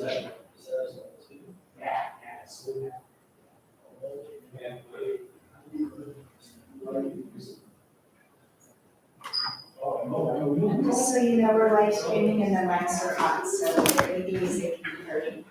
And just so you know, we're live streaming and the mics are hot, so if you're making music, you can hear me.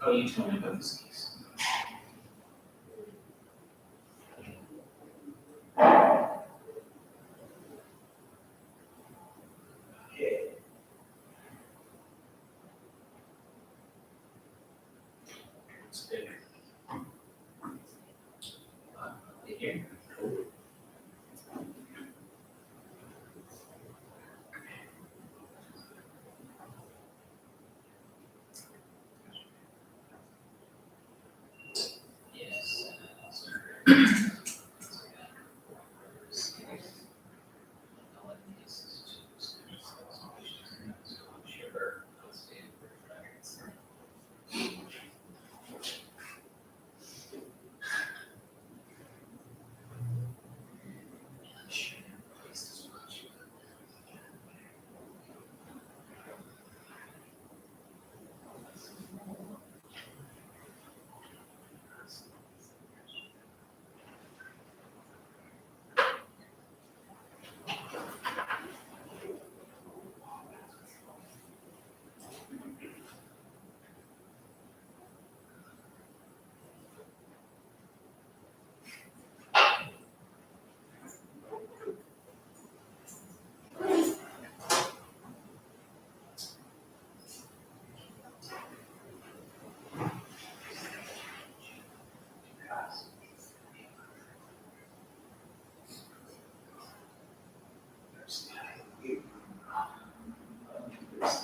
Oh, you told me about this case. Okay. It's bigger.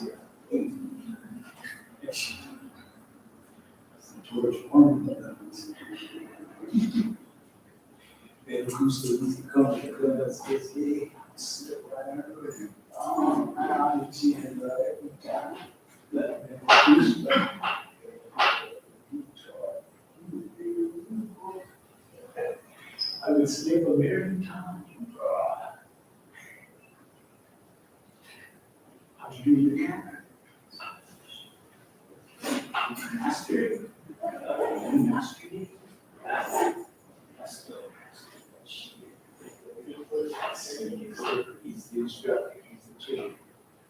Here. Yes. George Foreman does. And who's the come because it's the slip right under it. Oh, I see it every time. Let me choose that. I would sleep a million times. How'd you do your camera? Master it. Master it. That's the he's the instructor, he's the chief.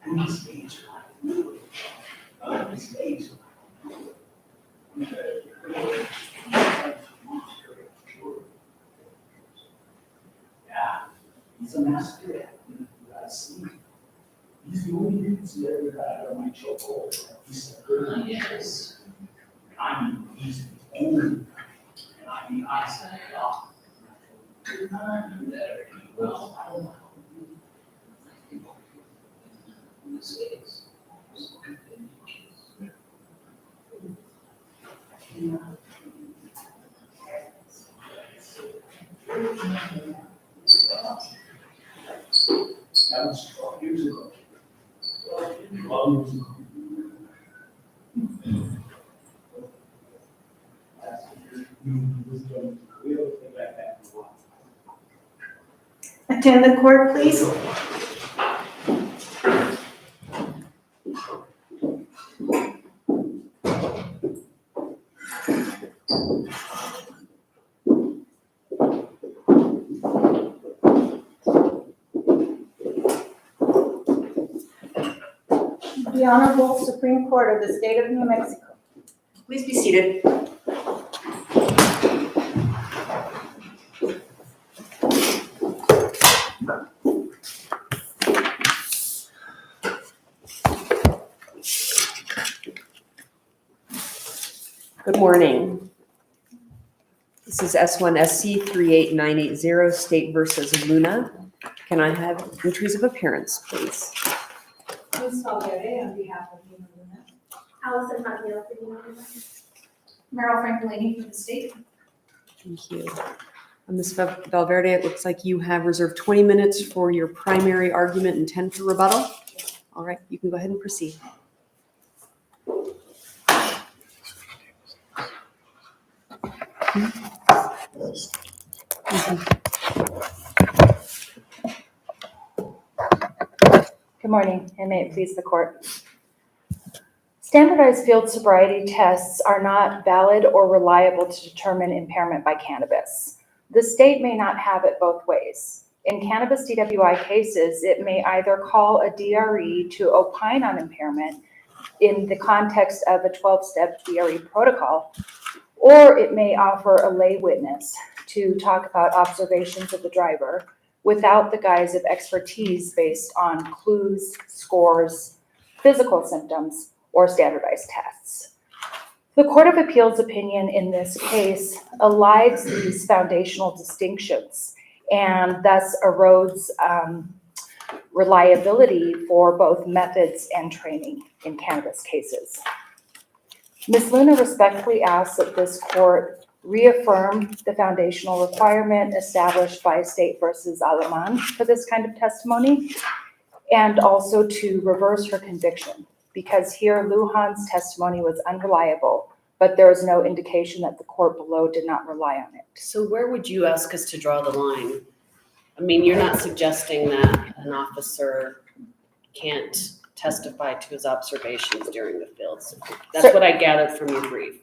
And he's stage right. He's stage yeah, he's a master at it. I see. He's the only reason that ever had on my chokehold. He's the Yes. I mean, he's the only. And I mean, I said, oh. Well, I don't know. This case. That was 12 years ago. 12 years ago. Attend the court, please. The Honorable Supreme Court of the State of New Mexico. Please be seated. Good morning. This is S-1-SC-38980, State versus Luna. Can I have entries of appearance, please? Ms. Valverde, on behalf of Luna Luna. Allison Mateo, for you. Meryl Franklini for the state. Thank you. Ms. Valverde, it looks like you have reserved 20 minutes for your primary argument and 10 for rebuttal. All right, you can go ahead and proceed. Good morning, and may it please the court. Standardized field sobriety tests are not valid or reliable to determine impairment by cannabis. The state may not have it both ways. In cannabis DWI cases, it may either call a DRE to opine on impairment in the context of a 12-step DRE protocol, or it may offer a lay witness to talk about observations of the driver without the guise of expertise based on clues, scores, physical symptoms, or standardized tests. The Court of Appeals opinion in this case elides these foundational distinctions and thus erodes reliability for both methods and training in cannabis cases. Ms. Luna respectfully asks that this court reaffirm the foundational requirement established by State versus Aleman for this kind of testimony, and also to reverse her conviction, because here Lujan's testimony was unreliable, but there is no indication that the court below did not rely on it. So where would you ask us to draw the line? I mean, you're not suggesting that an officer can't testify to his observations during the fields. That's what I gathered from your brief.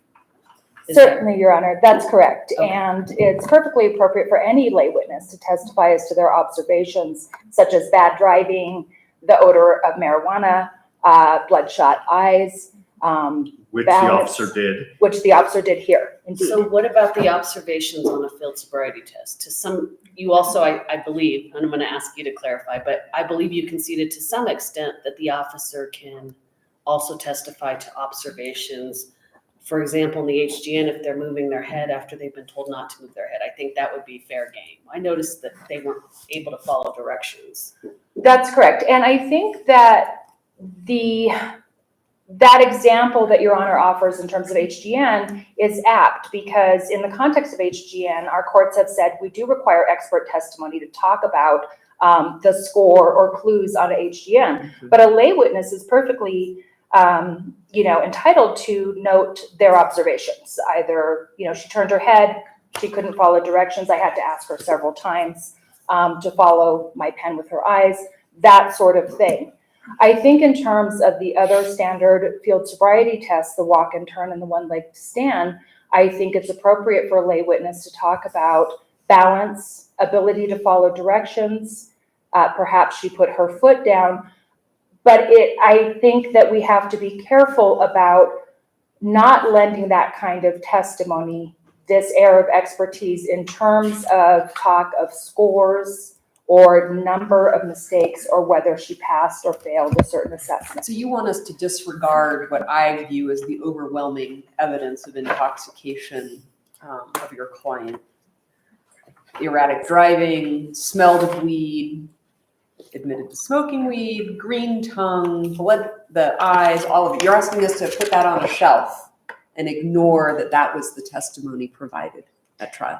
Certainly, Your Honor, that's correct. Okay. And it's perfectly appropriate for any lay witness to testify as to their observations, such as bad driving, the odor of marijuana, bloodshot eyes, Which balance, the officer did. which the officer did here, indeed. So what about the observations on a field sobriety test? You also, I believe, and I'm going to ask you to clarify, but I believe you conceded to some extent that the officer can also testify to observations. For example, in the HGN, if they're moving their head after they've been told not to move their head, I think that would be fair game. I noticed that they weren't able to follow directions. That's correct. And I think that that example that Your Honor offers in terms of HGN is apt, because in the context of HGN, our courts have said we do require expert testimony to talk about the score or clues on a HGN. But a lay witness is perfectly entitled to note their observations. Either, she turned her head, she couldn't follow directions. I had to ask her several times to follow my pen with her eyes, that sort of thing. I think in terms of the other standard field sobriety tests, the walk and turn and the one-legged stand, I think it's appropriate for a lay witness to talk about balance, ability to follow directions. Perhaps she put her foot down. But I think that we have to be careful about not lending that kind of testimony, this air of expertise, in terms of talk of scores or number of mistakes or whether she passed or failed a certain assessment. So you want us to disregard what I view as the overwhelming evidence of intoxication of your client? Erratic driving, smelled of weed, admitted to smoking weed, green tongue, blood, the eyes, all of it. You're asking us to put that on a shelf and ignore that that was the testimony provided at trial?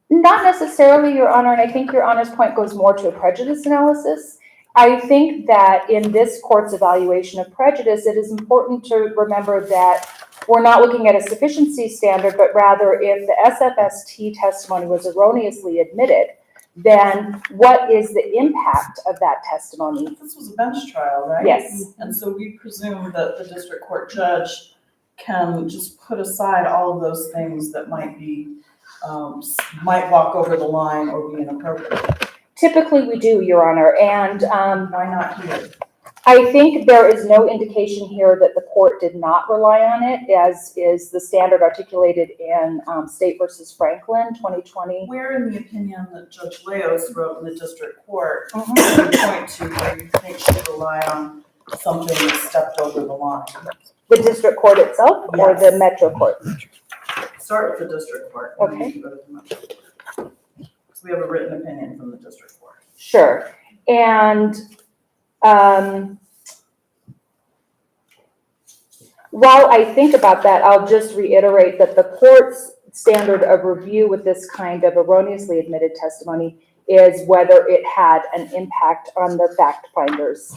Not necessarily, Your Honor, and I think Your Honor's point goes more to a prejudice analysis. I think that in this court's evaluation of prejudice, it is important to remember that we're not looking at a sufficiency standard, but rather if the SFST testimony was erroneously admitted, then what is the impact of that testimony? This was a bench trial, right? Yes. And so we presume that the district court judge can just put aside all of those things that might be, might walk over the line or be inappropriate. Typically we do, Your Honor, and Why not here? I think there is no indication here that the court did not rely on it, as is the standard articulated in State versus Franklin, 2020. Where in the opinion that Judge Leos wrote in the district court, Mhm. you point to where you think should rely on something that stepped over the line? The district court itself or the Yes. metro court? Start with the district court. and then Okay. you go to the metro court. So we have a written opinion from the district court. Sure. And while I think about that, I'll just reiterate that the court's standard of review with this kind of erroneously admitted testimony is whether it had an impact on the fact finder's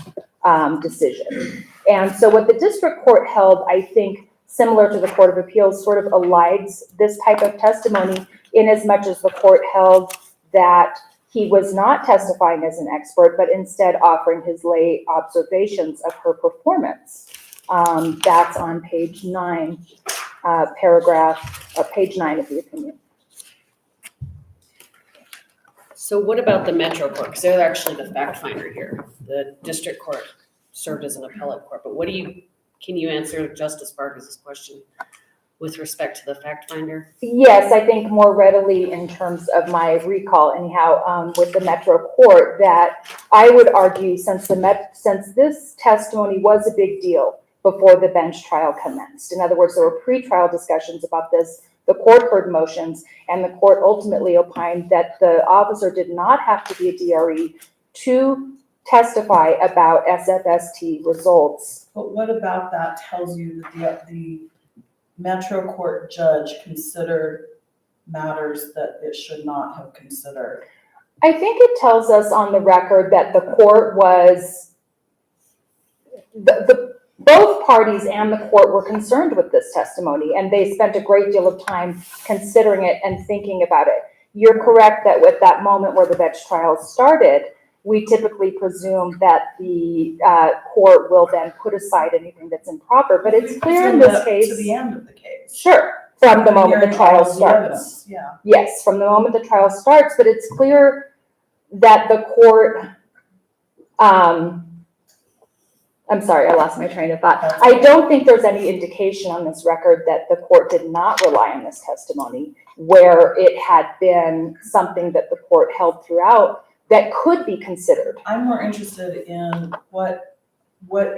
decision. And so what the district court held, I think, similar to the Court of Appeals, sort of elides this type of testimony in as much as the court held that he was not testifying as an expert, but instead offering his lay observations of her performance. That's on page 9, page 9 of the opinion. So what about the Metro Court? Because they're actually the fact finder here. The district court served as an appellate court, but can you answer Justice Vargas's question with respect to the fact finder? Yes, I think more readily in terms of my recall anyhow, with the Metro Court, that I would argue since this testimony was a big deal before the bench trial commenced. In other words, there were pre-trial discussions about this. The court heard motions, and the court ultimately opined that the officer did not have to be a DRE to testify about SFST results. But what about that tells you that the Metro Court judge considered matters that it should not have considered? I think it tells us on the record that the court was, both parties and the court were concerned with this testimony, and they spent a great deal of time considering it and thinking about it. You're correct that with that moment where the bench trial started, we typically presume that the court will then put aside anything that's improper, but it's clear in this case. To the end of the case. Sure, from the moment the Hearing trial all of the starts. evidence, yeah. Yes, from the moment the trial starts, but it's clear that the court, I'm sorry, I lost my train of thought. I don't think there's any indication on this record that the court did not rely on this testimony, where it had been something that the court held throughout that could be considered. I'm more interested in what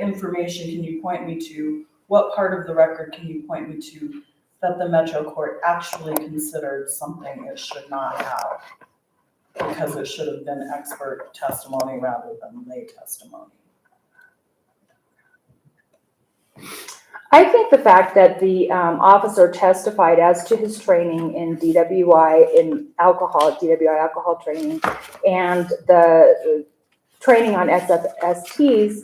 information can you point me to? What part of the record can you point me to that the Metro Court actually considered something it should not have? Because it should have been expert testimony rather than lay testimony. I think the fact that the officer testified as to his training in DWI, DWI alcohol training, and the training on SFSTs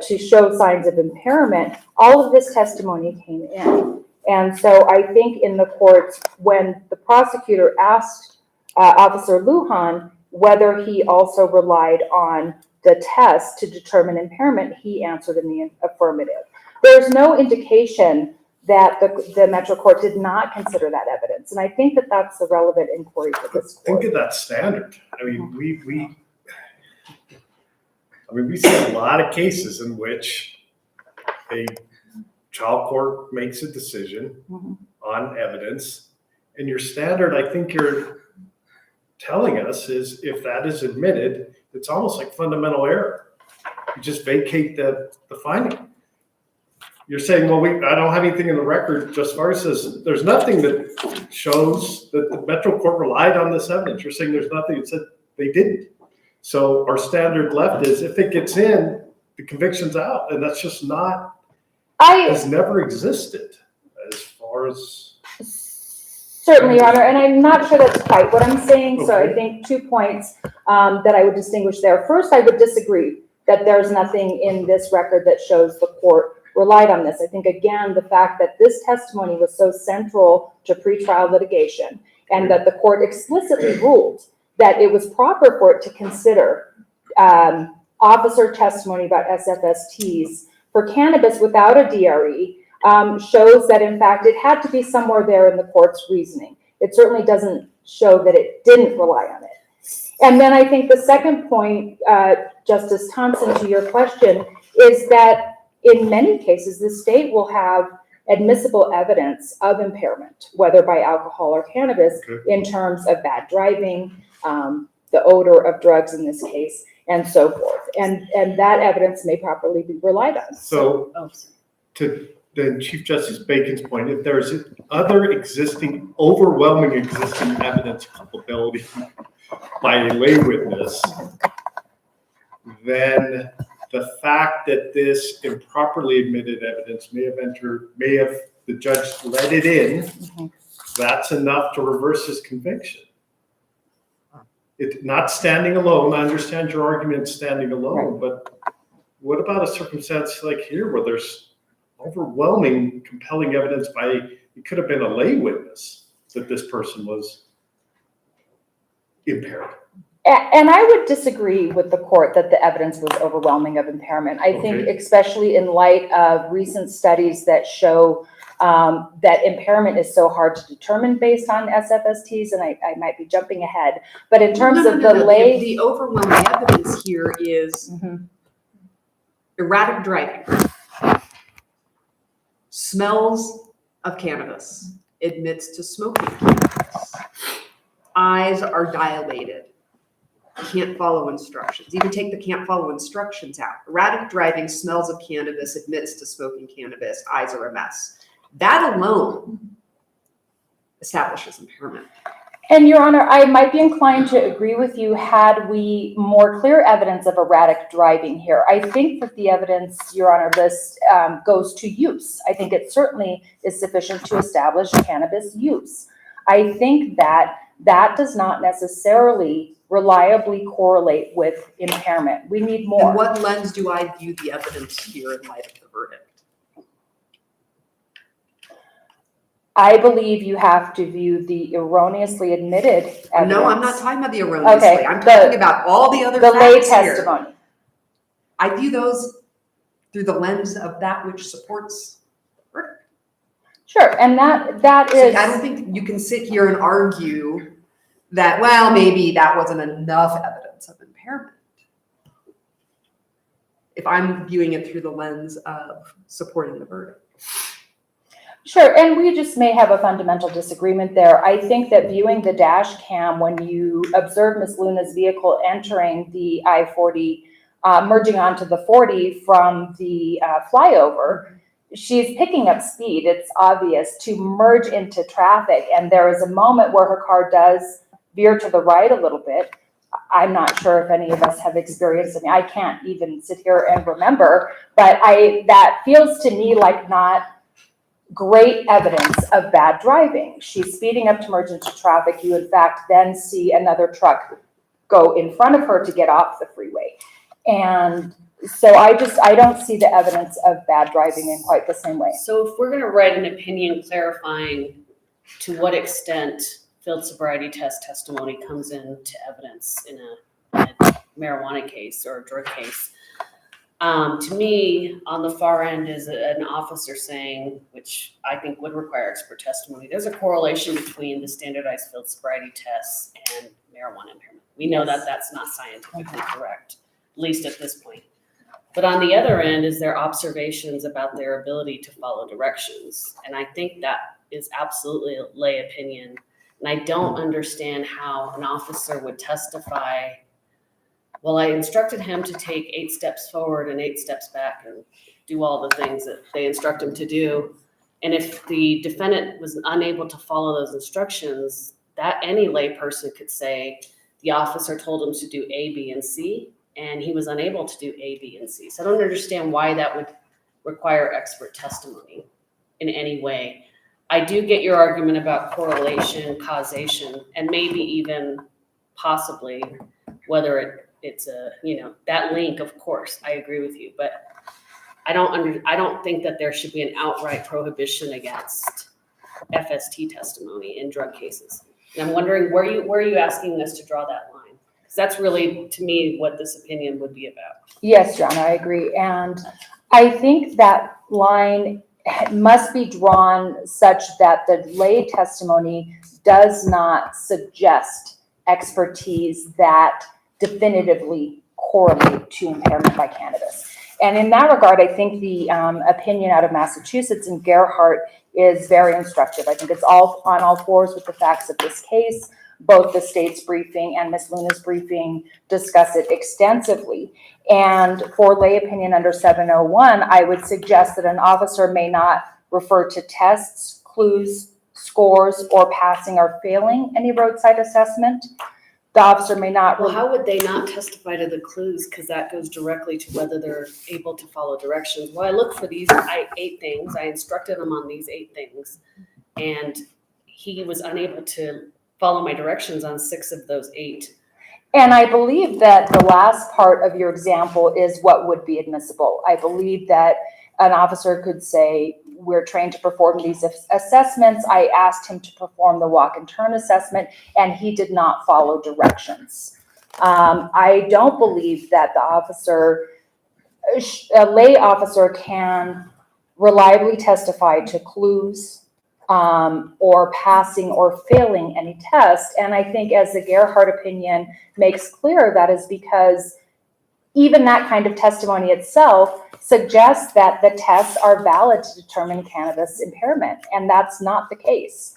to show signs of impairment, all of this testimony came in. And so I think in the courts, when the prosecutor asked Officer Lujan whether he also relied on the test to determine impairment, he answered in the affirmative. There's no indication that the Metro Court did not consider that evidence, and I think that that's the relevant inquiry for this court. Think of that standard. I mean, we see a lot of cases in which a trial court makes a decision on evidence, and your standard, I think you're telling us, is if that is admitted, it's almost like fundamental error. You just vacate the finding. You're saying, well, I don't have anything in the record. Just far as says there's nothing that shows that the Metro Court relied on this evidence. You're saying there's nothing that said they didn't. So our standard left is if it gets in, the conviction's out, and that's just not, has never existed as far or is? Certainly, Your Honor, and I'm not sure that's quite what I'm saying, so I Okay. think 2 points that I would distinguish there. First, I would disagree that there's nothing in this record that shows the court relied on this. I think, again, the fact that this testimony was so central to pretrial litigation and that the court explicitly ruled that it was proper for it to consider officer testimony about SFSTs for cannabis without a DRE shows that, in fact, it had to be somewhere there in the court's reasoning. It certainly doesn't show that it didn't rely on it. And then I think the second point, Justice Thompson, to your question, is that in many cases, the state will have admissible evidence of impairment, whether by alcohol or cannabis, in terms of bad driving, the odor of drugs in this case, and so forth. And that evidence may properly be relied on. So Oh, to then Chief Justice Bacon's point, if there's other existing, overwhelming existing evidence of culpability by a lay witness, then the fact that this improperly admitted evidence may have the judge let it in, that's enough to reverse his conviction. It's not standing alone. I understand your argument standing alone, but what about a circumstance like here where there's overwhelming, compelling evidence it could have been a lay witness that this person was impaired? And I would disagree with the court that the evidence was overwhelming of impairment. I think especially in light of recent studies that show that impairment is so hard to determine based on SFSTs, and I might be jumping ahead, but in terms of the lay... The overwhelming evidence here is erratic driving, smells of cannabis, admits to smoking cannabis, eyes are dilated, can't follow instructions. Even take the can't follow instructions out. Erratic driving, smells of cannabis, admits to smoking cannabis, eyes are a mess. That alone establishes impairment. And Your Honor, I might be inclined to agree with you had we more clear evidence of erratic driving here. I think that the evidence, Your Honor, this goes to use. I think it certainly is sufficient to establish cannabis use. I think that does not necessarily reliably correlate with impairment. We need more. In what lens do I view the evidence here in light of the verdict? I believe you have to view the erroneously admitted evidence. No, I'm not talking about the erroneously. Okay, I'm talking about all the other the lay facts here. testimony. I view those through the lens of that which supports verdict. Sure, and that So is. I don't think you can sit here and argue that, well, maybe that wasn't enough evidence of impairment. If I'm viewing it through the lens of supporting the verdict. Sure, and we just may have a fundamental disagreement there. I think that viewing the dash cam when you observe Ms. Luna's vehicle entering the I-40, merging onto the 40 from the flyover, she's picking up speed, it's obvious, to merge into traffic. And there is a moment where her car does veer to the right a little bit. I'm not sure if any of us have experienced it. I can't even sit here and remember, but that feels to me like not great evidence of bad driving. She's speeding up to merge into traffic. You, in fact, then see another truck go in front of her to get off the freeway. And so I don't see the evidence of bad driving in quite the same way. So if we're going to write an opinion clarifying to what extent field sobriety test testimony comes into evidence in a marijuana case or a drug case, to me, on the far end is an officer saying, which I think would require expert testimony, there's a correlation between the standardized field sobriety tests and marijuana impairment. We know that that's not scientifically correct, at least at this point. But on the other end is their observations about their ability to follow directions. And I think that is absolutely a lay opinion. And I don't understand how an officer would testify, well, I instructed him to take 8 steps forward and 8 steps back and do all the things that they instruct him to do. And if the defendant was unable to follow those instructions, that any lay person could say the officer told him to do A, B, and C, and he was unable to do A, B, and C. So I don't understand why that would require expert testimony in any way. I do get your argument about correlation, causation, and maybe even possibly whether it's a, that link, of course, I agree with you, but I don't think that there should be an outright prohibition against FST testimony in drug cases. And I'm wondering, where are you asking us to draw that line? Because that's really, to me, what this opinion would be about. Yes, John, I agree. And I think that line must be drawn such that the lay testimony does not suggest expertise that definitively correlate to impairment by cannabis. And in that regard, I think the opinion out of Massachusetts in Gerhardt is very instructive. I think it's all on all fours with the facts of this case. Both the state's briefing and Ms. Luna's briefing discuss it extensively. And for lay opinion under 701, I would suggest that an officer may not refer to tests, clues, scores, or passing or failing any roadside assessment. The officer may not. Well, how would they not testify to the clues? Because that goes directly to whether they're able to follow directions. Well, I looked for these 8 things. I instructed him on these 8 things. And he was unable to follow my directions on 6 of those 8. And I believe that the last part of your example is what would be admissible. I believe that an officer could say, we're trained to perform these assessments. I asked him to perform the walk and turn assessment, and he did not follow directions. I don't believe that a lay officer can reliably testify to clues, or passing or failing any test. And I think, as the Gerhardt opinion makes clear, that is because even that kind of testimony itself suggests that the tests are valid to determine cannabis impairment, and that's not the case.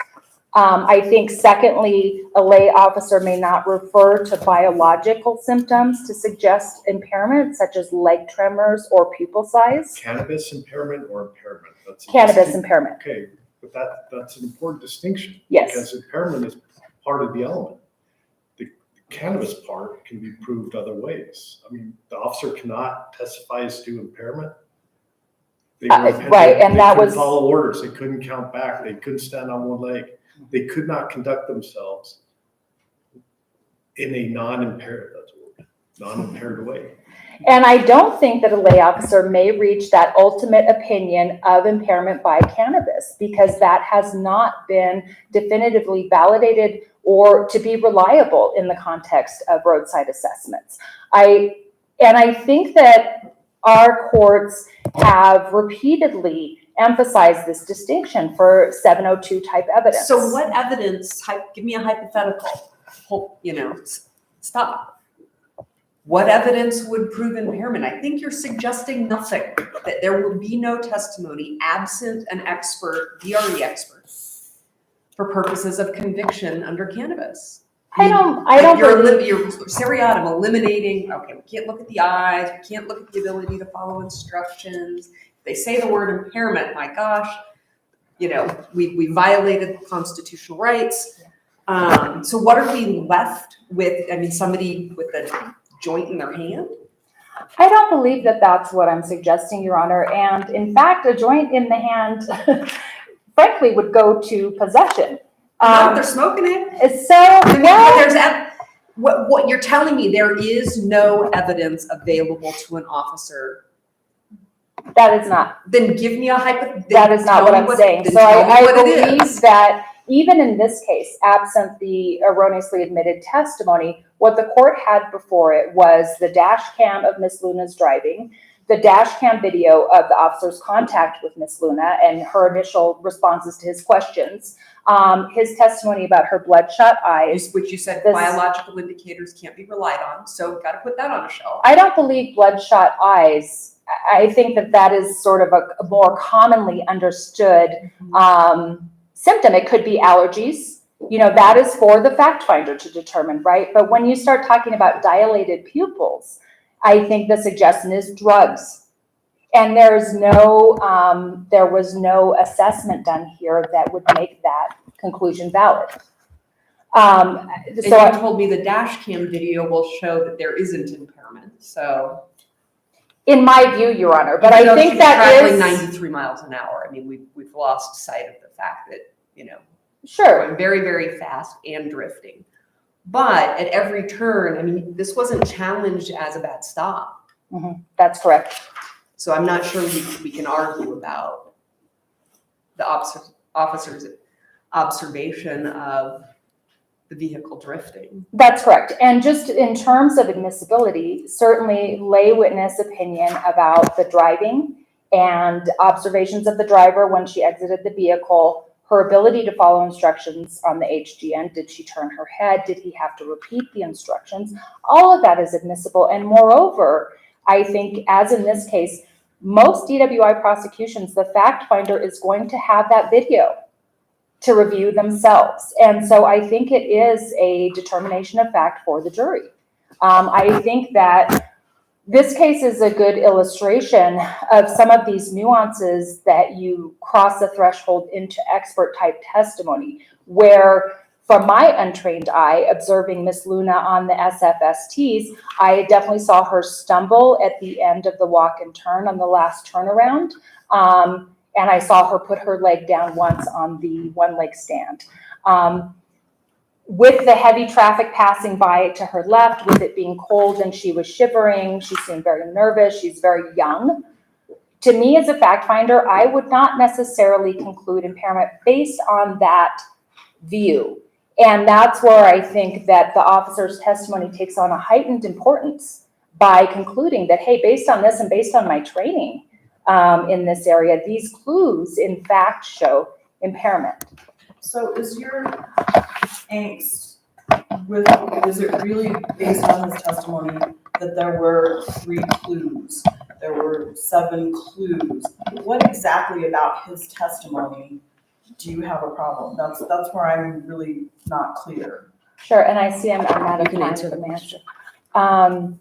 I think, secondly, a lay officer may not refer to biological symptoms to suggest impairment, such as leg tremors or pupil size. Cannabis impairment or impairment? Cannabis impairment. Okay, but that's an important distinction. Yes. Because impairment is part of the element. The cannabis part can be proved other ways. I mean, the officer cannot testify as to impairment. Right, and that was. They couldn't follow orders. They couldn't count back. They couldn't stand on one leg. They could not conduct themselves in a non-impaired way. And I don't think that a lay officer may reach that ultimate opinion of impairment by cannabis, because that has not been definitively validated or to be reliable in the context of roadside assessments. I think that our courts have repeatedly emphasized this distinction for 702 type evidence. So what evidence, give me a hypothetical, stop. What evidence would prove impairment? I think you're suggesting nothing, that there will be no testimony absent an expert, DRE expert, for purposes of conviction under cannabis. I don't You're believe. seriatim, eliminating, okay, we can't look at the eyes, we can't look at the ability to follow instructions. They say the word impairment, my gosh, we violated constitutional rights. So what are we left with? I mean, somebody with a joint in their hand? I don't believe that that's what I'm suggesting, Your Honor. And in fact, a joint in the hand, frankly, would go to possession. They're smoking it. What you're telling me, there is no evidence available to an officer. That is not. Then give me a hypothetical. That is not what I'm saying. So I believe that even in this case, absent the erroneously admitted testimony, what the court had before it was the dash cam of Ms. Luna's driving, the dash cam video of the officer's contact with Ms. Luna and her initial responses to his questions, his testimony about her bloodshot eyes. Which you said biological indicators can't be relied on, so got to put that on a shelf. I don't believe bloodshot eyes. I think that is sort of a more commonly understood symptom. It could be allergies. That is for the fact finder to determine, right? But when you start talking about dilated pupils, I think the suggestion is drugs. And there was no assessment done here that would make that conclusion valid. And you told me the dash cam video will show that there isn't impairment, so. In my view, Your Honor, but I think that traveling 93 miles an hour. I mean, we've lost sight of the fact that, Sure, going very, very fast and drifting. But at every turn, I mean, this wasn't challenged as a bad stop. that's correct. So I'm not sure we can argue about the officer's observation of the vehicle drifting. That's correct. And just in terms of admissibility, certainly lay witness opinion about the driving and observations of the driver when she exited the vehicle, her ability to follow instructions on the HGN. Did she turn her head? Did he have to repeat the instructions? All of that is admissible. And moreover, I think, as in this case, most DWI prosecutions, the fact finder is going to have that video to review themselves. And so I think it is a determination of fact for the jury. I think that this case is a good illustration of some of these nuances that you cross the threshold into expert type testimony, where from my untrained eye, observing Miss Luna on the SFSTs, I definitely saw her stumble at the end of the walk and turn on the last turnaround. And I saw her put her leg down once on the one leg stand. With the heavy traffic passing by to her left, with it being cold and she was shivering, she seemed very nervous, she's very young. To me, as a fact finder, I would not necessarily conclude impairment based on that view. And that's where I think that the officer's testimony takes on a heightened importance by concluding that, hey, based on this and based on my training in this area, these clues in fact show impairment. So is your angst is it really based on his testimony that there were 3 clues? There were 7 clues. What exactly about his testimony do you have a problem? That's where I'm really not clear. Sure, and I see I'm out of You can time answer for the the answer.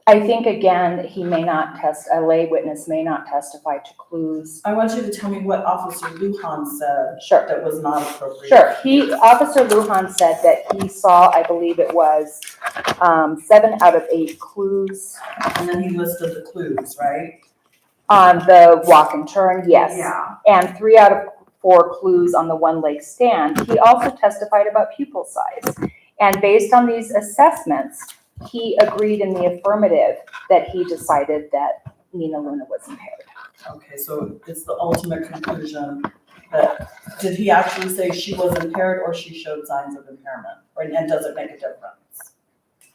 I think, again, a lay witness may not testify to clues. I want you to tell me what Officer Lujan said Sure. that was not appropriate. Sure, Officer Lujan said that he saw, I believe it was 7 out of 8 clues. And then he listed the clues, right? On the walk and turn, yes. Yeah. And 3 out of 4 clues on the one leg stand. He also testified about pupil size. And based on these assessments, he agreed in the affirmative that he decided that Nina Luna was impaired. Okay, so it's the ultimate conclusion that, did he actually say she was impaired or she showed signs of impairment? And does it make a difference?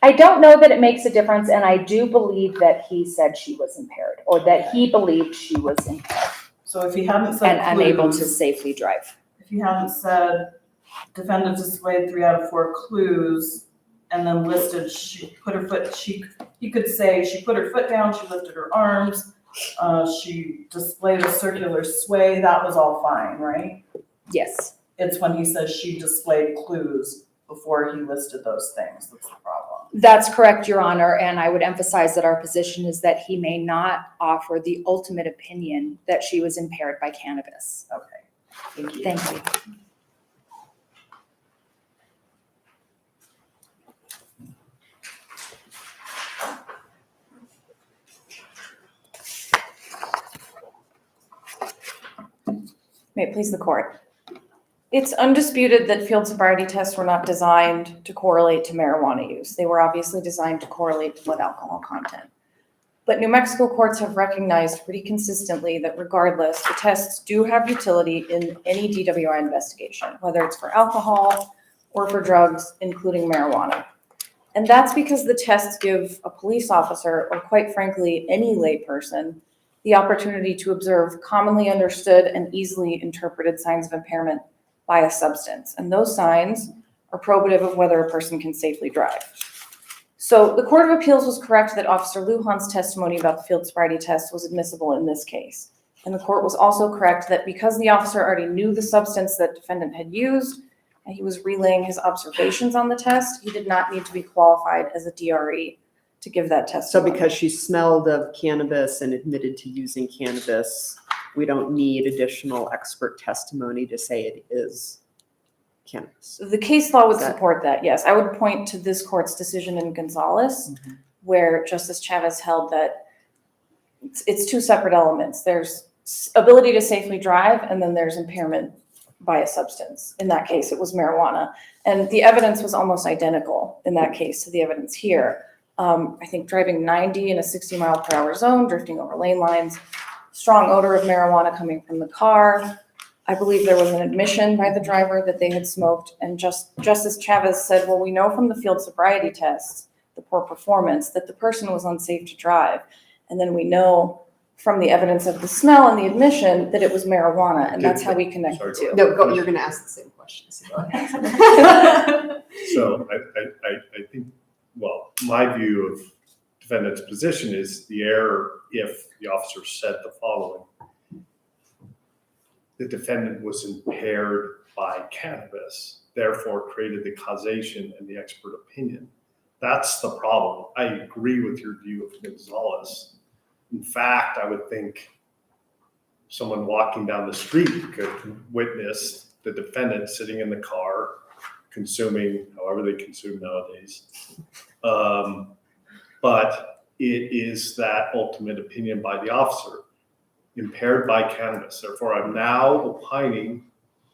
I don't know that it makes a difference, and I do believe that he said she was impaired, or that he believed she was impaired So if he hadn't said and unable to clues, safely drive. if he hadn't said defendant displayed 3 out of 4 clues, and then listed she put her foot, he could say she put her foot down, she lifted her arms, she displayed a circular sway, that was all fine, right? Yes. It's when he says she displayed clues before he listed those things that's the problem. That's correct, Your Honor, and I would emphasize that our position is that he may not offer the ultimate opinion that she was impaired by cannabis. Okay, thank you. Thank you. May it please the court. It's undisputed that field sobriety tests were not designed to correlate to marijuana use. They were obviously designed to correlate to blood alcohol content. But New Mexico courts have recognized pretty consistently that regardless, the tests do have utility in any DWI investigation, whether it's for alcohol or for drugs, including marijuana. And that's because the tests give a police officer, or quite frankly, any layperson, the opportunity to observe commonly understood and easily interpreted signs of impairment by a substance. And those signs are probative of whether a person can safely drive. So the Court of Appeals was correct that Officer Lujan's testimony about the field sobriety test was admissible in this case. And the court was also correct that because the officer already knew the substance that defendant had used, and he was relaying his observations on the test, he did not need to be qualified as a DRE to give that So testimony. because she smelled of cannabis and admitted to using cannabis, we don't need additional expert testimony to say it is cannabis. The case law would Is that- support that, yes. I would point to this court's decision in Gonzalez, where Justice Chavez held that it's 2 separate elements. There's ability to safely drive, and then there's impairment by a substance. In that case, it was marijuana. And the evidence was almost identical in that case to the evidence here. I think driving 90 in a 60-mile-per-hour zone, drifting over lane lines, strong odor of marijuana coming from the car. I believe there was an admission by the driver that they had smoked. And Justice Chavez said, well, we know from the field sobriety tests, the poor performance, that the person was unsafe to drive. And then we know from the evidence of the smell and the admission that it was marijuana, and that's how we connect the two. No, you're gonna ask the same questions. Go ahead. So I think, well, my view of defendant's position is the error if the officer said the following: the defendant was impaired by cannabis, therefore created the causation and the expert opinion. That's the problem. I agree with your view of Gonzalez. In fact, I would think someone walking down the street could witness the defendant sitting in the car, consuming however they consume nowadays. But it is that ultimate opinion by the officer, impaired by cannabis. Therefore, I'm now opining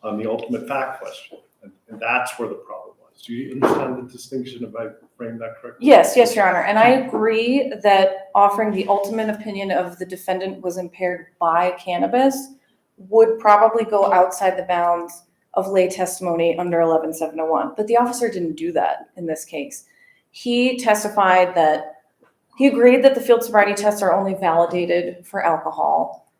on the ultimate fact question. And that's where the problem was. Do you understand the distinction if I frame that correctly? Yes, Your Honor. And I agree that offering the ultimate opinion of the defendant was impaired by cannabis would probably go outside the bounds of lay testimony under 11701. But the officer didn't do that in this case. He testified that he agreed that the field sobriety tests are only validated for alcohol.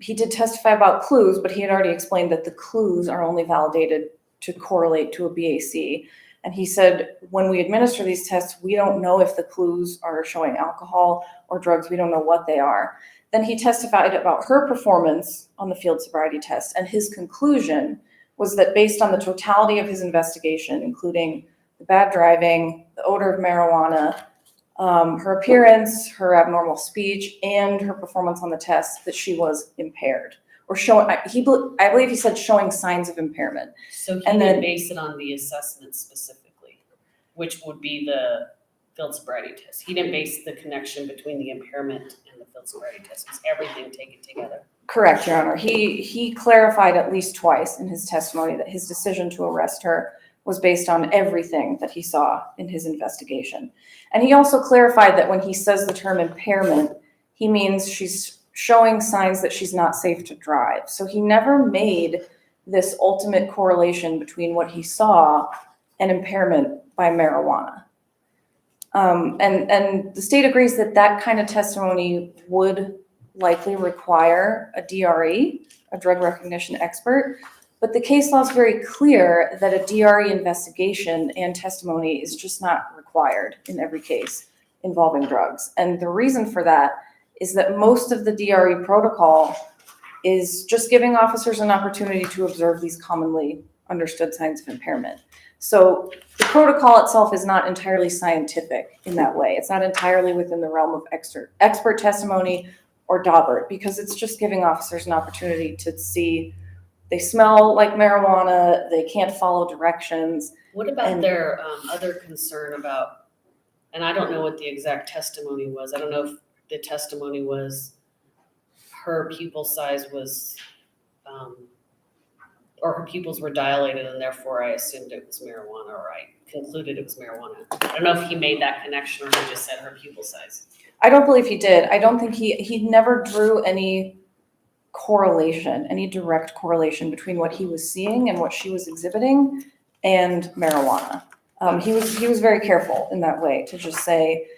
He did testify about clues, but he had already explained that the clues are only validated to correlate to a BAC. And he said, when we administer these tests, we don't know if the clues are showing alcohol or drugs. We don't know what they are. Then he testified about her performance on the field sobriety test. And his conclusion was that based on the totality of his investigation, including the bad driving, the odor of marijuana, her appearance, her abnormal speech, and her performance on the test, that she was impaired. Or showing, I believe he said showing signs of impairment. So he And didn't then- base it on the assessment specifically, which would be the field sobriety test. He didn't base the connection between the impairment and the field sobriety test. It was everything taken together. Correct, Your Honor. He clarified at least twice in his testimony that his decision to arrest her was based on everything that he saw in his investigation. And he also clarified that when he says the term impairment, he means she's showing signs that she's not safe to drive. So he never made this ultimate correlation between what he saw and impairment by marijuana. And the state agrees that that kind of testimony would likely require a DRE, a drug recognition expert, but the case law is very clear that a DRE investigation and testimony is just not required in every case involving drugs. And the reason for that is that most of the DRE protocol is just giving officers an opportunity to observe these commonly understood signs of impairment. So the protocol itself is not entirely scientific in that way. It's not entirely within the realm of expert testimony or Daubert, because it's just giving officers an opportunity to see they smell like marijuana, they can't follow directions. What about And- their other concern about, and I don't know what the exact testimony was. I don't know if the testimony was her pupil size was, or her pupils were dilated and therefore I assumed it was marijuana, or I concluded it was marijuana. I don't know if he made that connection or he just said her pupil size. I don't believe he did. I don't think he never drew any correlation, any direct correlation between what he was seeing and what she was exhibiting and marijuana. He was very careful in that way to just say,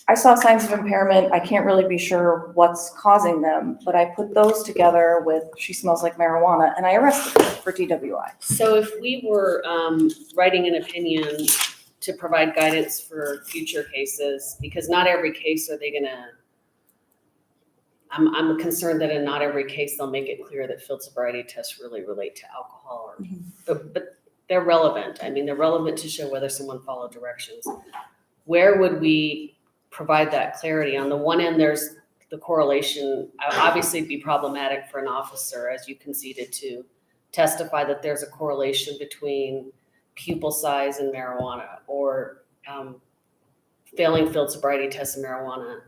I saw signs of impairment. I can't really be sure what's causing them, but I put those together with she smells like marijuana and I arrested her for DWI. So if we were writing an opinion to provide guidance for future cases, because not every case are they gonna, I'm concerned that in not every case they'll make it clear that field sobriety tests really relate to alcohol, or, but they're relevant. I mean, they're relevant to show whether someone followed directions. Where would we provide that clarity? On the one end, there's the correlation. Obviously, it'd be problematic for an officer, as you conceded, to testify that there's a correlation between pupil size and marijuana, or failing field sobriety tests and marijuana.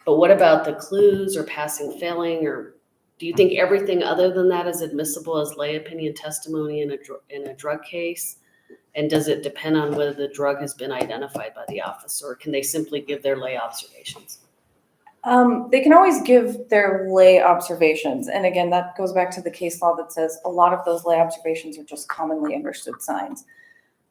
But what about the clues or passing, failing, or do you think everything other than that is admissible as lay opinion testimony in a drug case? And does it depend on whether the drug has been identified by the officer, or can they simply give their lay observations? They can always give their lay observations. And again, that goes back to the case law that says a lot of those lay observations are just commonly understood signs.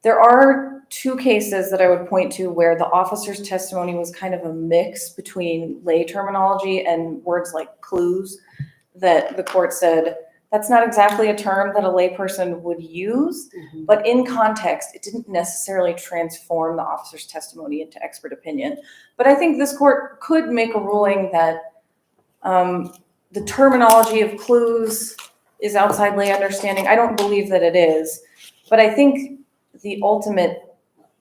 There are two cases that I would point to where the officer's testimony was kind of a mix between lay terminology and words like clues, that the court said, that's not exactly a term that a layperson would use, but in context, it didn't necessarily transform the officer's testimony into expert opinion. But I think this court could make a ruling that the terminology of clues is outside lay understanding. I don't believe that it is, but I think the ultimate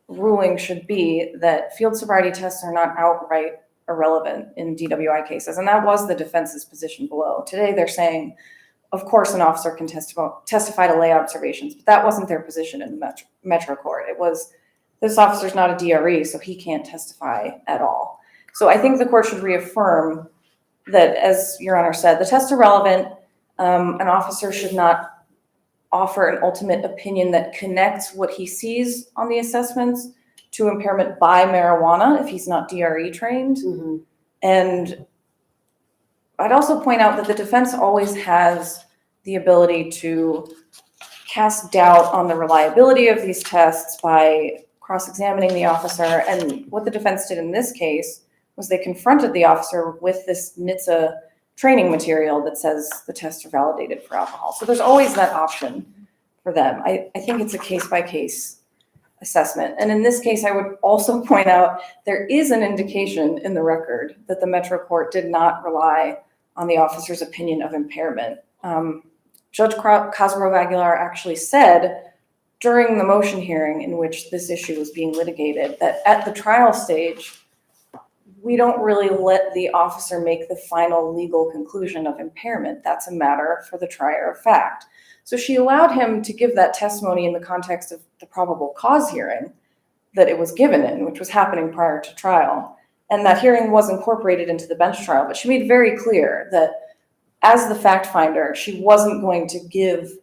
ruling should be that field sobriety tests are not outright irrelevant in DWI cases. And that was the defense's position below. Today, they're saying, of course, an officer can testify to lay observations, but that wasn't their position in the Metro Court. It was, this officer's not a DRE, so he can't testify at all. So I think the court should reaffirm that, as Your Honor said, the tests are relevant. An officer should not offer an ultimate opinion that connects what he sees on the assessments to impairment by marijuana if he's not DRE trained. And I'd also point out that the defense always has the ability to cast doubt on the reliability of these tests by cross-examining the officer. And what the defense did in this case was they confronted the officer with this NHTSA training material that says the tests are validated for alcohol. So there's always that option for them. I think it's a case-by-case assessment. And in this case, I would also point out there is an indication in the record that the Metro Court did not rely on the officer's opinion of impairment. Judge Cosgrove-Aguilar actually said during the motion hearing in which this issue was being litigated that at the trial stage, we don't really let the officer make the final legal conclusion of impairment. That's a matter for the trier of fact. So she allowed him to give that testimony in the context of the probable cause hearing that it was given in, which was happening prior to trial. And that hearing was incorporated into the bench trial, but she made very clear that as the fact finder, she wasn't going to give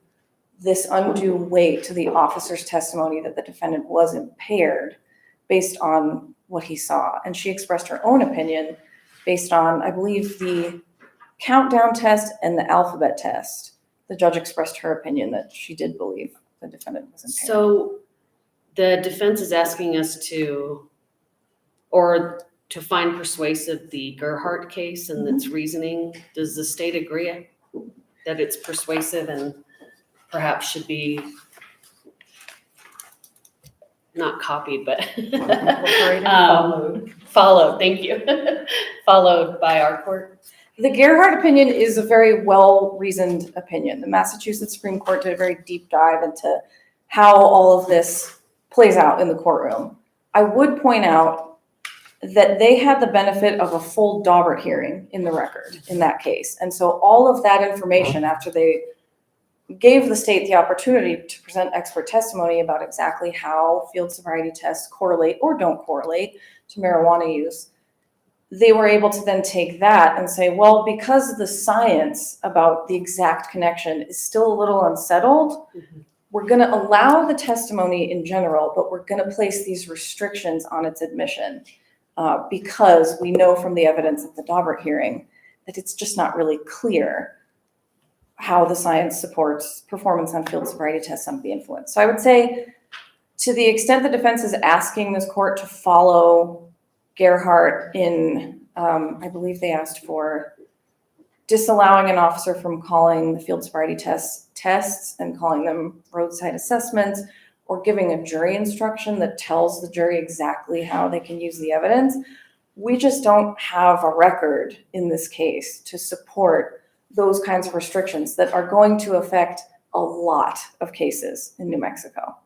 this undue weight to the officer's testimony that the defendant was impaired based on what he saw. And she expressed her own opinion based on, I believe, the countdown test and the alphabet test. The judge expressed her opinion that she did believe the defendant was impaired. So the defense is asking us to find persuasive the Gerhardt case and its reasoning. Does the state agree that it's persuasive and perhaps should be not copied, but followed, thank you, followed by our court? The Gerhardt opinion is a very well-reasoned opinion. The Massachusetts Supreme Court did a very deep dive into how all of this plays out in the courtroom. I would point out that they had the benefit of a full Daubert hearing in the record in that case. And so all of that information, after they gave the state the opportunity to present expert testimony about exactly how field sobriety tests correlate or don't correlate to marijuana use, they were able to then take that and say, well, because the science about the exact connection is still a little unsettled, we're going to allow the testimony in general, but we're going to place these restrictions on its admission because we know from the evidence at the Daubert hearing that it's just not really clear how the science supports performance on field sobriety tests under the influence. So I would say, to the extent the defense is asking this court to follow Gerhardt in, I believe they asked for disallowing an officer from calling the field sobriety tests and calling them roadside assessments, or giving a jury instruction that tells the jury exactly how they can use the evidence. We just don't have a record in this case to support those kinds of restrictions that are going to affect a lot of cases in New Mexico.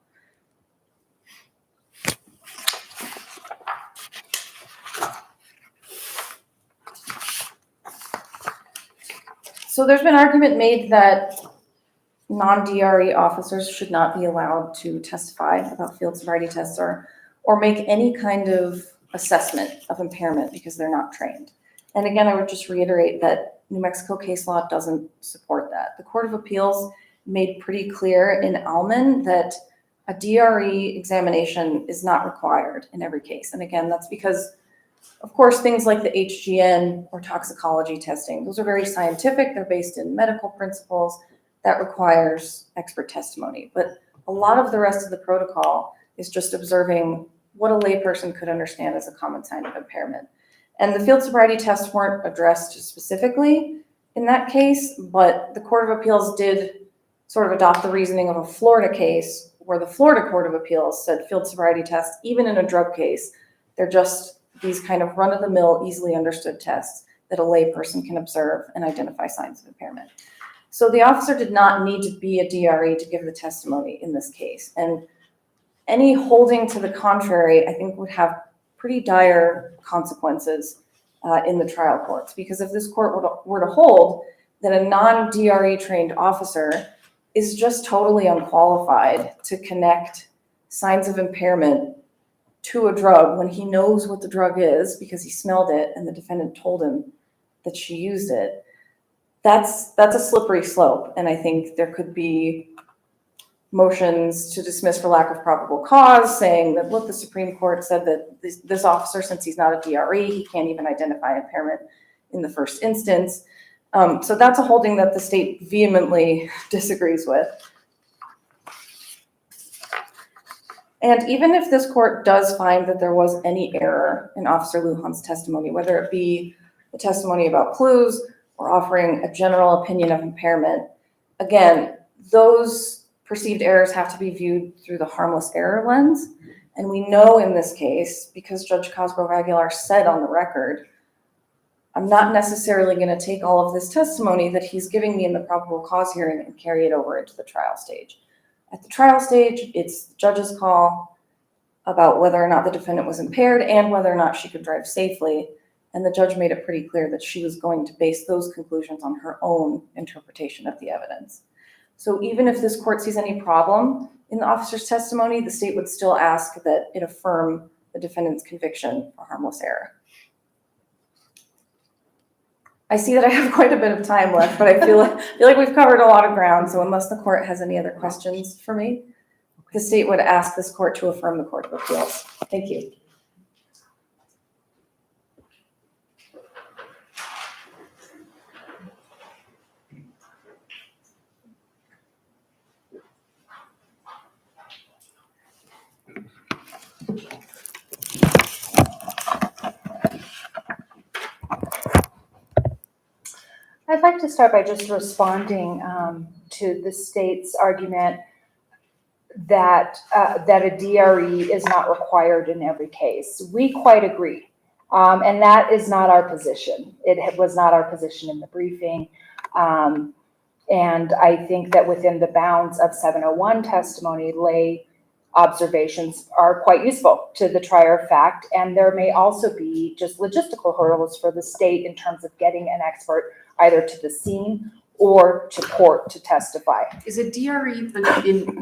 So there's been argument made that non-DRE officers should not be allowed to testify about field sobriety tests or make any kind of assessment of impairment because they're not trained. And again, I would just reiterate that New Mexico case law doesn't support that. The Court of Appeals made pretty clear in Alman that a DRE examination is not required in every case. And again, that's because, of course, things like the HGN or toxicology testing, those are very scientific. They're based in medical principles. That requires expert testimony. But a lot of the rest of the protocol is just observing what a layperson could understand as a common sign of impairment. And the field sobriety tests weren't addressed specifically in that case, but the Court of Appeals did sort of adopt the reasoning of a Florida case where the Florida Court of Appeals said field sobriety tests, even in a drug case, they're just these kind of run-of-the-mill, easily understood tests that a layperson can observe and identify signs of impairment. So the officer did not need to be a DRE to give the testimony in this case. And any holding to the contrary, I think, would have pretty dire consequences in the trial courts. Because if this court were to hold that a non-DRE trained officer is just totally unqualified to connect signs of impairment to a drug when he knows what the drug is because he smelled it and the defendant told him that she used it, that's a slippery slope. And I think there could be motions to dismiss for lack of probable cause, saying that, look, the Supreme Court said that this officer, since he's not a DRE, he can't even identify impairment in the first instance. So that's a holding that the state vehemently disagrees with. And even if this court does find that there was any error in Officer Lujan's testimony, whether it be the testimony about clues or offering a general opinion of impairment, again, those perceived errors have to be viewed through the harmless error lens. And we know in this case, because Judge Cosgrove Aguilar said on the record, I'm not necessarily going to take all of this testimony that he's giving me in the probable cause hearing and carry it over into the trial stage. At the trial stage, it's the judge's call about whether or not the defendant was impaired and whether or not she could drive safely. And the judge made it pretty clear that she was going to base those conclusions on her own interpretation of the evidence. So even if this court sees any problem in the officer's testimony, the state would still ask that it affirm the defendant's conviction for harmless error. I see that I have quite a bit of time left, but I feel like we've covered a lot of ground. So unless the court has any other questions for me, the state would ask this court to affirm the Court of Appeals. Thank you. I'd like to start by just responding to the state's argument that a DRE is not required in every case. We quite agree, and that is not our position. It was not our position in the briefing, and I think that within the bounds of 701 testimony, lay observations are quite useful to the trier of fact, and there may also be just logistical hurdles for the state in terms of getting an expert either to the scene or to court to testify. Is a DRE,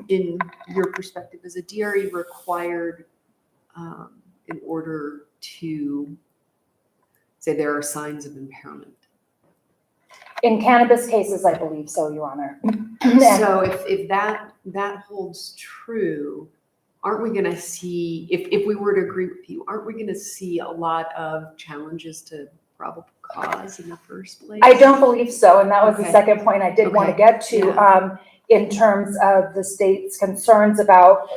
in your perspective, is a DRE required in order to say there are signs of impairment? In cannabis cases, I believe so, Your Honor. So if that holds true, aren't we going to see, if we were to agree with you, aren't we going to see a lot of challenges to probable cause in the first place? I don't believe so, and that was the Okay. second point I did want to get to. Yeah. In terms of the state's concerns about,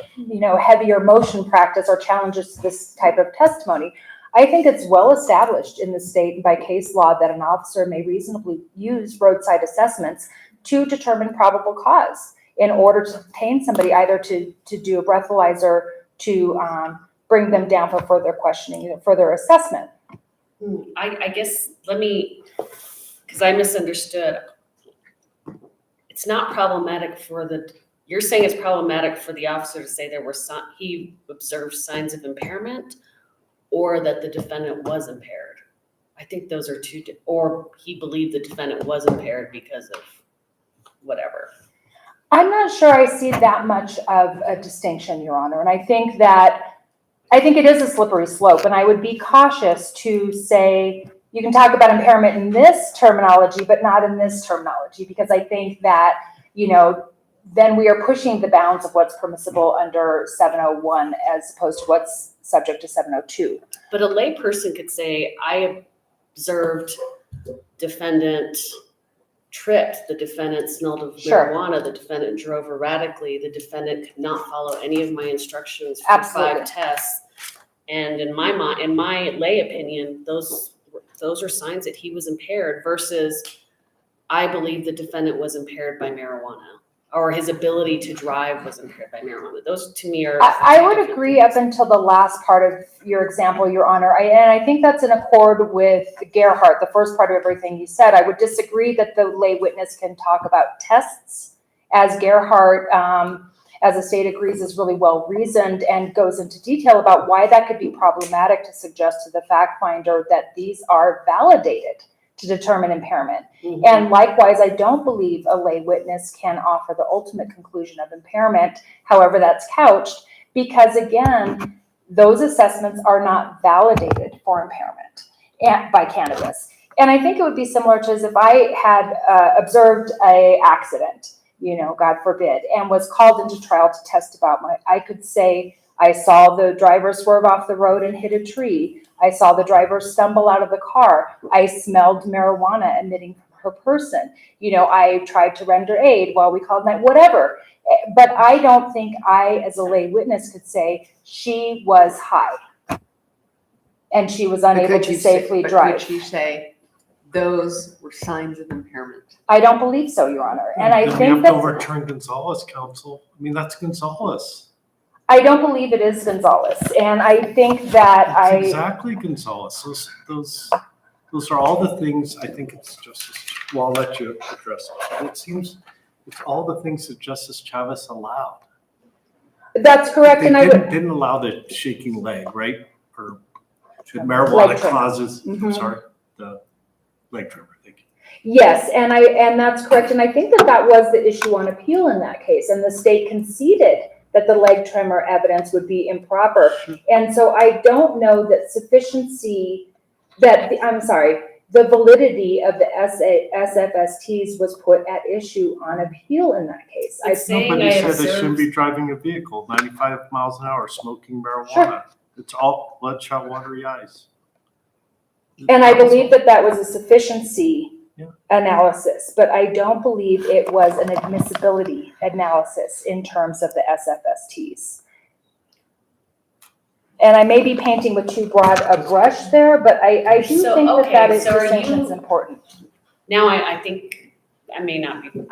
heavier motion practice or challenges to this type of testimony. I think it's well established in the state by case law that an officer may reasonably use roadside assessments to determine probable cause in order to obtain somebody either to do a breathalyzer, to bring them down for further questioning, further assessment. I guess, because I misunderstood. It's not problematic you're saying it's problematic for the officer to say he observed signs of impairment, or that the defendant was impaired. I think those are two, or he believed the defendant was impaired because of whatever. I'm not sure I see that much of a distinction, Your Honor, and I think it is a slippery slope, and I would be cautious to say, you can talk about impairment in this terminology, but not in this terminology, because I think that, then we are pushing the bounds of what's permissible under 701 as opposed to what's subject to 702. But a layperson could say, I observed defendant tripped, the defendant smelled of Sure. marijuana, the defendant drove erratically, the defendant could not follow any of my instructions for Absolutely. 5 tests. And in my mind, in my lay opinion, those are signs that he was impaired versus I believe the defendant was impaired by marijuana or his ability to drive was impaired by marijuana. Those to me are. I would agree up until the last part of your example, Your Honor. And I think that's in accord with Gerhardt, the first part of everything you said. I would disagree that the lay witness can talk about tests, as Gerhardt, as the state agrees, is really well reasoned and goes into detail about why that could be problematic to suggest to the fact finder that these are validated to determine impairment. Mhm. And likewise, I don't believe a lay witness can offer the ultimate conclusion of impairment, however that's couched, because again, those assessments are not validated for impairment by cannabis. And I think it would be similar to as if I had observed an accident, God forbid, and was called into trial to test about I could say, I saw the driver swerve off the road and hit a tree. I saw the driver stumble out of the car. I smelled marijuana emitting from her person. I tried to render aid while we called whatever. But I don't think I, as a lay witness, could say she was high and she was unable to safely drive. Could you say those were signs of impairment? I don't believe so, Your Honor. And I Then think we have to that's, overturn Gonzalez, counsel. I mean, that's Gonzalez. I don't believe it is Gonzalez. And I think that It's exactly Gonzalez. Those are all the things I think it's Justice. Well, I'll let you address it. It seems it's all the things that Justice Chavez allowed. that's correct. They And I would, didn't allow the shaking leg, right? For Leg marijuana trimmer. causes. Mhm. Sorry, the leg trimmer. Thank you. yes, and that's correct. And I think that was the issue on appeal in that case. And the state conceded that the leg trimmer evidence would be improper. And so I don't know that the validity of the SFSTs was put at issue on appeal in that case. I'm saying Nobody I said they shouldn't observed, be driving a vehicle 95 miles an hour, smoking marijuana. Sure. It's all bloodshot, watery eyes. And I believe that was a sufficiency Yeah. analysis, but I don't believe it was an admissibility analysis in terms of the SFSTs. And I may be painting with too broad a brush there, but I do So, think okay, that is so are distinction is you- important. now I think, I may not be,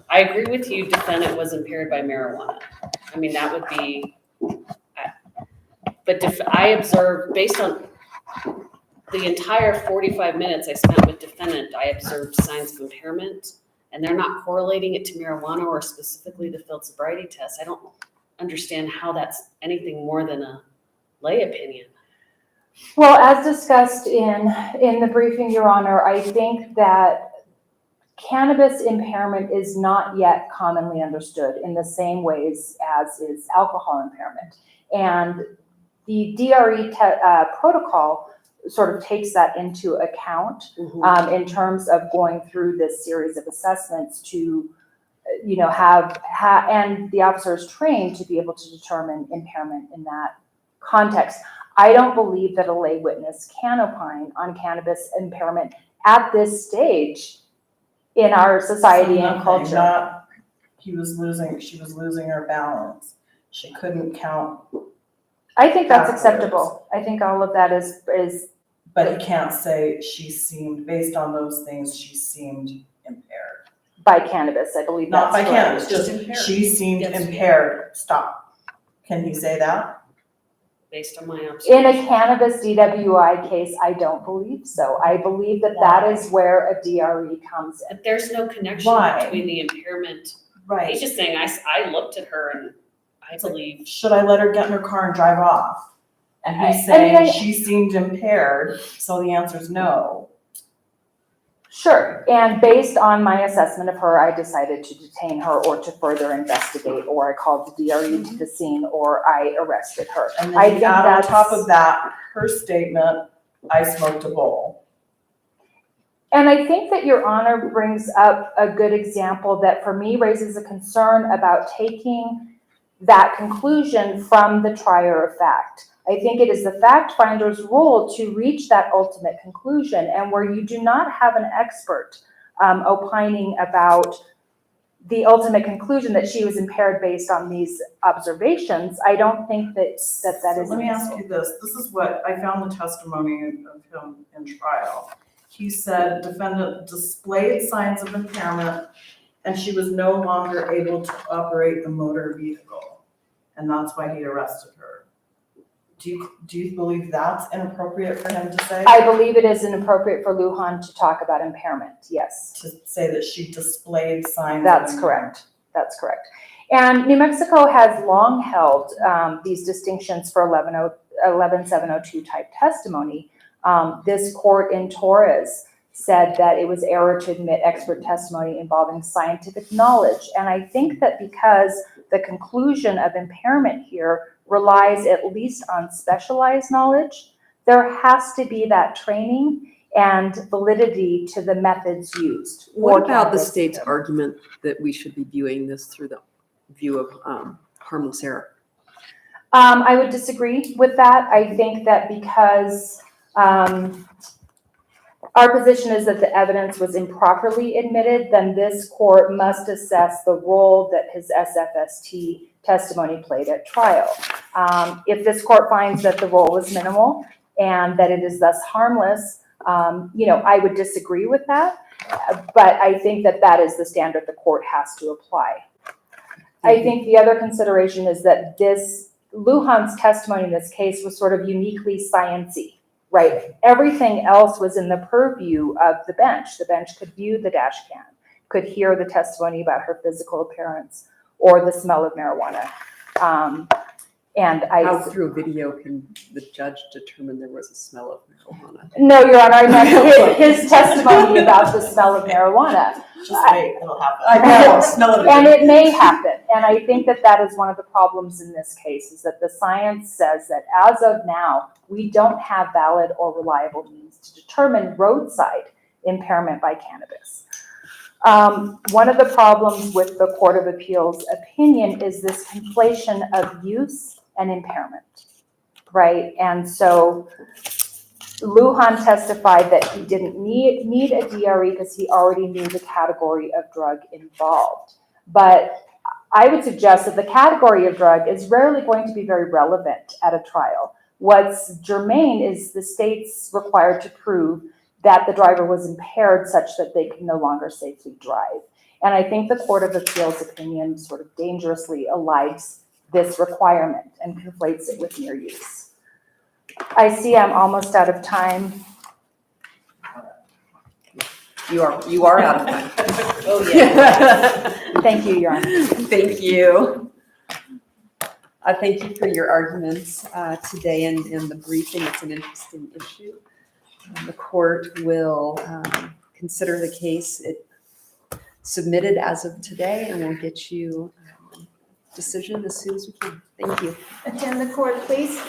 I agree with you, defendant was impaired by marijuana. I mean, that would be, but I observed, based on the entire 45 minutes I spent with defendant, I observed signs of impairment, and they're not correlating it to marijuana or specifically the field sobriety test. I don't understand how that's anything more than a lay opinion. Well, as discussed in the briefing, Your Honor, I think that cannabis impairment is not yet commonly understood in the same ways as is alcohol impairment. And the DRE protocol sort of takes that into account in terms of going through this series of assessments to, and the officer is trained to be able to determine impairment in that context. I don't believe that a lay witness can opine on cannabis impairment at this stage in our society and culture. She was losing her balance. She couldn't count, I think that's backwards. acceptable. I think all of that is, but you can't say based on those things, she seemed impaired. by cannabis, I believe Not that's by correct. cannabis, just impaired. she seemed Yes. impaired. Stop. Can he say that? Based on my In observation. a cannabis DWI case, I don't believe so. I believe that is where a DRE comes in. But there's no connection Why? between the impairment. He's Right. just saying, I looked at her and I believe, Should I let her get in her car and drive off? And he's I mean, saying she seemed impaired, so the answer is no. Sure, and based on my assessment of her, I decided to detain her or to further investigate, or I called the DRE to the scene, or I arrested her. And I then think add on top that's- of that, her statement I smoked a bowl. And I think that Your Honor brings up a good example that for me raises a concern about taking that conclusion from the trier of fact. I think it is the fact finder's role to reach that ultimate conclusion, and where you do not have an expert opining about the ultimate conclusion that she was impaired based on these observations, I don't think that So is. let me ask you this. This is what I found the testimony of him in trial. He said defendant displayed signs of impairment and she was no longer able to operate the motor vehicle. And that's why he arrested her. Do you believe that's inappropriate for him to say? I believe it is inappropriate for Lujan to talk about impairment, yes. To say that she displayed signs of That's impairment? correct. That's correct. And New Mexico has long held these distinctions for 11702 type testimony. This court in Torres said that it was error to admit expert testimony involving scientific knowledge. And I think that because the conclusion of impairment here relies at least on specialized knowledge, there has to be that training and validity to the methods used. What about the cannabis. state's argument that we should be viewing this through the view of harmless error? I would disagree with that. I think that because our position is that the evidence was improperly admitted, then this court must assess the role that his SFST testimony played at trial. If this court finds that the role was minimal and that it is thus harmless, I would disagree with that. But I think that that is the standard the court has to apply. I think the other consideration is that Lujan's testimony in this case was sort of uniquely science-y, right? Everything else was in the purview of the bench. The bench could view the dash cam, could hear the testimony about her physical appearance or the smell of marijuana. How through a video can the judge determine there was a smell of marijuana? No, Your Honor, I meant his testimony about the smell of marijuana. Just wait, it'll happen. I know. Smell it. And it may happen. And I think that that is one of the problems in this case, is that the science says that as of now, we don't have valid or reliable means to determine roadside impairment by cannabis. One of the problems with the Court of Appeals opinion is this conflation of use and impairment, right? And so Lujan testified that he didn't need a DRE because he already knew the category of drug involved. But I would suggest that the category of drug is rarely going to be very relevant at a trial. What's germane is the state's required to prove that the driver was impaired such that they could no longer safely drive. And I think the Court of Appeals opinion sort of dangerously elides this requirement and conflates it with mere use. I see I'm almost out of time. You are out of time. Oh, yeah. Thank you, Your Honor. Thank you. Thank you for your arguments today and the briefing. It's an interesting issue. The court will consider the case submitted as of today, and we'll get you a decision as soon as we can. Thank you. Attend the court, please.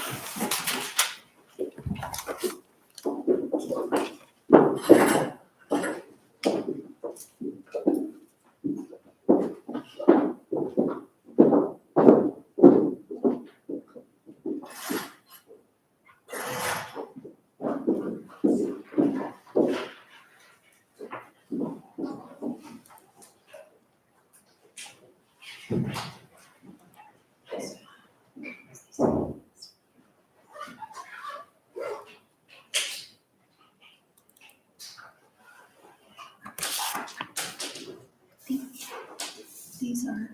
These are